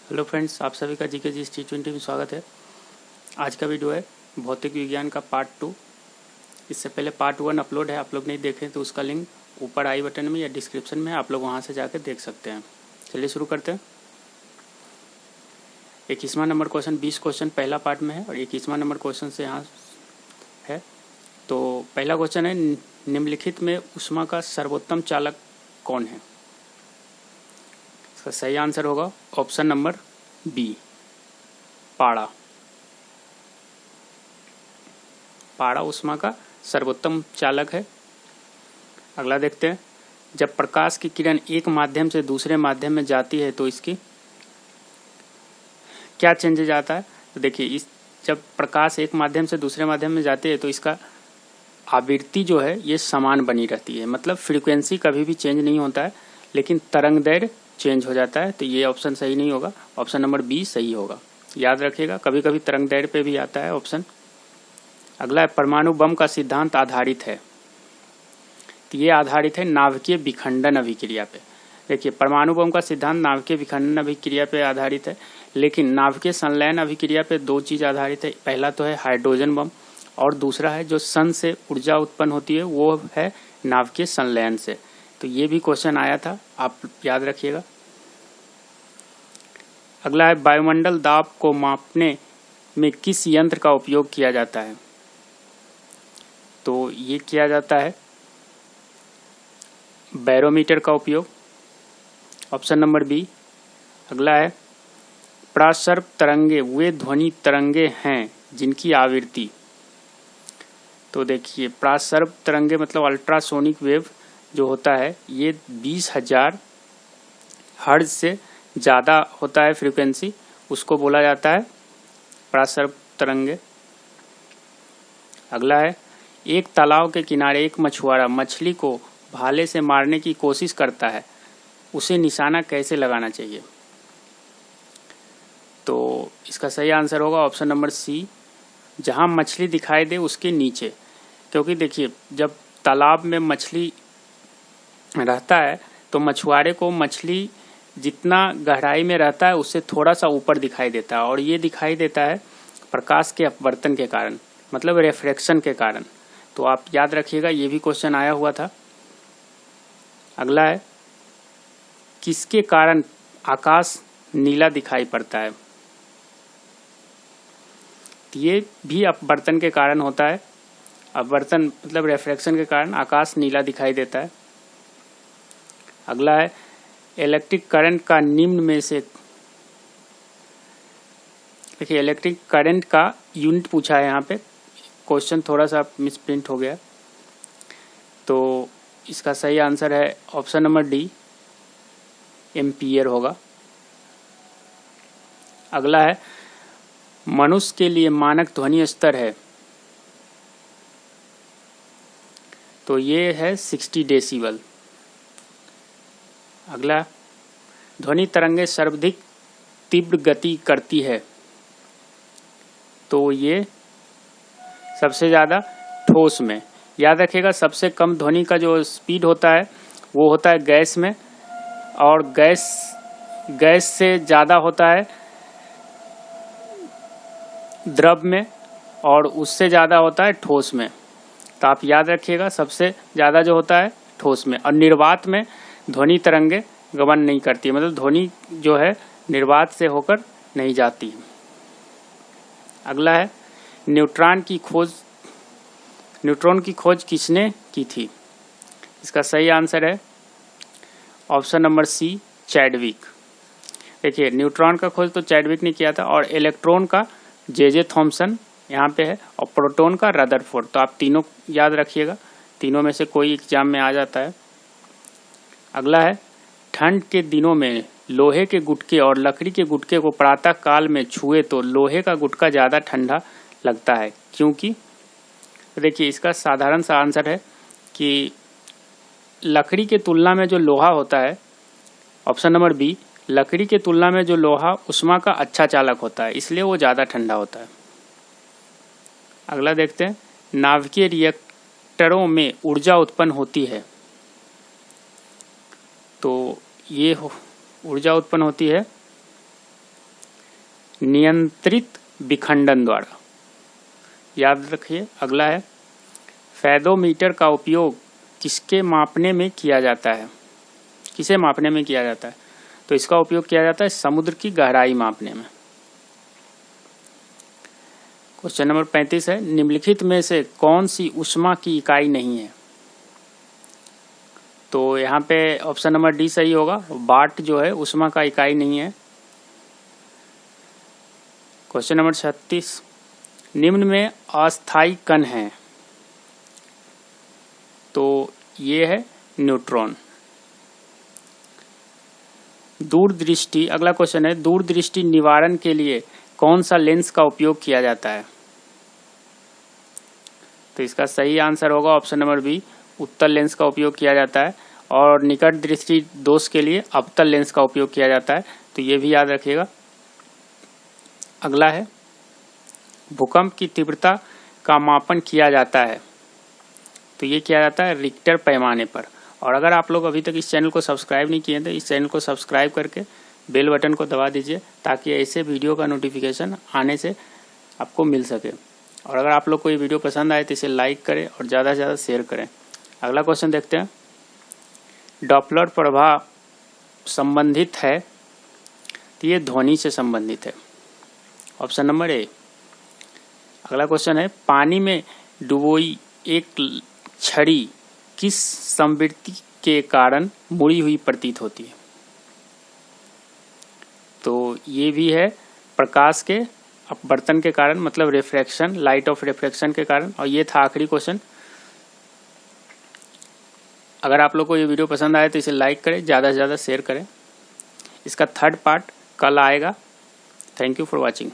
Hello friends, आप सभी का जीके जी T20 में स्वागत है। आज का वीडियो है भौतिक विज्ञान का पार्ट 2। इससे पहले पार्ट 1 अपलोड है, आप लोग नहीं देखें तो उसका लिंक ऊपर आई बटन में या डिस्क्रिप्शन में, आप लोग वहां से जाकर देख सकते हैं। चलिए शुरू करते हैं। 21वां नंबर क्वेश्चन 20 क्वेश्चन पहला पार्ट में है और 21वां नंबर क्वेश्चन से यहाँ है। तो पहला क्वेश्चन है, निम्नलिखित में ऊष्मा का सर्वोत्तम चालक कौन है? इसका सही आंसर होगा ऑप्शन नंबर बी, पाड़ा। पाड़ा ऊष्मा का सर्वोत्तम चालक है। अगला देखते हैं, जब प्रकाश की किरण एक माध्यम से दूसरे माध्यम में जाती है तो इसकी क्या चेंजेज आता है? तो देखिए, जब प्रकाश एक माध्यम से दूसरे माध्यम में जाती है तो इसका आवृत्ति जो है ये समान बनी रहती है, मतलब फ्रीक्वेंसी कभी भी चेंज नहीं होता है, लेकिन तरंग दैर्घ्य चेंज हो जाता है। तो ये ऑप्शन सही नहीं होगा, ऑप्शन नंबर बी सही होगा। याद रखिएगा, कभी कभी तरंग दैर्घ्य पे भी आता है ऑप्शन। अगला है, परमाणु बम का सिद्धांत आधारित है। तो ये आधारित है नाभिकीय विखंडन अभिक्रिया पे। देखिए, परमाणु बम का सिद्धांत नाभिकीय विखंडन अभिक्रिया पे आधारित है, लेकिन नाभिकीय संलयन अभिक्रिया पे दो चीज आधारित है। पहला तो है हाइड्रोजन बम और दूसरा है जो सन से ऊर्जा उत्पन्न होती है वो है नाभिकीय संलयन से। तो ये भी क्वेश्चन आया था, आप याद रखिएगा। अगला है, वायुमंडल दाब को मापने में किस यंत्र का उपयोग किया जाता है? तो ये किया जाता है बैरोमीटर का उपयोग, ऑप्शन नंबर बी। अगला है, प्रासर्प तरंगे वे ध्वनि तरंगे हैं जिनकी आवृत्ति। तो देखिए, प्रासर्प तरंगे मतलब अल्ट्रासोनिक वेव जो होता है ये 20,000 हर्ट्ज से ज़्यादा होता है फ्रीक्वेंसी, उसको बोला जाता है प्रासर्प तरंगे। अगला है, एक तालाब के किनारे एक मछुआरा मछली को भाले से मारने की कोशिश करता है, उसे निशाना कैसे लगाना चाहिए? तो इसका सही आंसर होगा ऑप्शन नंबर सी, जहां मछली दिखाई दे उसके नीचे। क्योंकि देखिए, जब तालाब में मछली रहता है तो मछुआरे को मछली जितना गहराई में रहता है उससे थोड़ा सा ऊपर दिखाई देता है, और ये दिखाई देता है प्रकाश के अपवर्तन के कारण, मतलब रिफ्रैक्शन के कारण। तो आप याद रखिएगा, ये भी क्वेश्चन आया हुआ था। अगला है, किसके कारण आकाश नीला दिखाई पड़ता है? ये भी अपवर्तन के कारण होता है। अपवर्तन मतलब रिफ्रैक्शन के कारण आकाश नीला दिखाई देता है। अगला है, इलेक्ट्रिक करंट का निम्न में से, देखिए इलेक्ट्रिक करंट का यूनिट पूछा है यहाँ पे, क्वेश्चन थोड़ा सा मिसप्रिंट हो गया। तो इसका सही आंसर है ऑप्शन नंबर डी, एम्पियर होगा। अगला है, मनुष्य के लिए मानक ध्वनि स्तर है। तो ये है 60 डेसिबल। अगला, ध्वनि तरंगे सर्वाधिक तीव्र गति करती है। तो ये सबसे ज़्यादा ठोस में। याद रखिएगा, सबसे कम ध्वनि का जो स्पीड होता है वो होता है गैस में, और गैस से ज़्यादा होता है द्रव में, और उससे ज़्यादा होता है ठोस में। तो आप याद रखिएगा, सबसे ज़्यादा जो होता है ठोस में, और निर्वात में ध्वनि तरंगे गमन नहीं करती, मतलब ध्वनि जो है निर्वात से होकर नहीं जाती। अगला है, न्यूट्रॉन की खोज किसने की थी? इसका सही आंसर है ऑप्शन नंबर सी, चैडविक। देखिए, न्यूट्रॉन का खोज तो चैडविक ने किया था, और इलेक्ट्रॉन का जे थॉमसन यहाँ पे है, और प्रोटॉन का रदरफोर्ड। तो आप तीनों याद रखिएगा, तीनों में से कोई एग्जाम में आ जाता है। अगला है, ठंड के दिनों में लोहे के गुटके और लकड़ी के गुटके को प्रातः काल में छुए तो लोहे का गुटका ज़्यादा ठंडा लगता है, क्योंकि? देखिए, इसका साधारण सा आंसर है कि लकड़ी के तुलना में जो लोहा होता है, ऑप्शन नंबर बी, लकड़ी के तुलना में जो लोहा ऊष्मा का अच्छा चालक होता है, इसलिए वो ज़्यादा ठंडा होता है। अगला देखते हैं, नाभिकीय रिएक्टरों में ऊर्जा उत्पन्न होती है। तो ये ऊर्जा उत्पन्न होती है नियंत्रित विखंडन द्वारा। याद रखिए। अगला है फेदोमीटर का उपयोग किसके मापने में किया जाता है? किसे मापने में किया जाता है? तो इसका उपयोग किया जाता है समुद्र की गहराई मापने में। क्वेश्चन नंबर 35 है निम्नलिखित में से कौन सी ऊष्मा की इकाई नहीं है? तो यहाँ पे ऑप्शन नंबर डी सही होगा। वाट जो है ऊष्मा का इकाई नहीं है। क्वेश्चन नंबर 36 निम्न में अस्थायी कण है? तो ये है न्यूट्रॉन। दूरदृष्टि, अगला क्वेश्चन है दूरदृष्टि निवारण के लिए कौन सा लेंस का उपयोग किया जाता है? तो इसका सही आंसर होगा ऑप्शन नंबर बी, उत्तल लेंस का उपयोग किया जाता है। और निकट दृष्टि दोष के लिए अवतल लेंस का उपयोग किया जाता है। तो ये भी याद रखिएगा। अगला है भूकंप की तीव्रता का मापन किया जाता है? तो ये किया जाता है रिक्टर पैमाने पर। और अगर आप लोग अभी तक इस चैनल को सब्सक्राइब नहीं किए तो इस चैनल को सब्सक्राइब करके बेल बटन को दबा दीजिए ताकि ऐसे वीडियो का नोटिफिकेशन आने से आपको मिल सके। और अगर आप लोग को ये वीडियो पसंद आए तो इसे लाइक करें और ज़्यादा से ज़्यादा शेयर करें। अगला क्वेश्चन देखते हैं डॉपलर प्रभाव संबंधित है? तो ये ध्वनि से संबंधित है। Option number A. अगला क्वेश्चन है पानी में डुबोई एक छड़ी किस संवृत्ति के कारण मुड़ी हुई प्रतीत होती है? तो ये भी है प्रकाश के अपवर्तन के कारण, मतलब रिफ्रैक्शन, लाइट ऑफ रिफ्रैक्शन के कारण। और ये था आखिरी क्वेश्चन। अगर आप लोग को ये वीडियो पसंद आए तो इसे लाइक करें, ज़्यादा से ज़्यादा शेयर करें। इसका थर्ड पार्ट कल आएगा। Thank you for watching.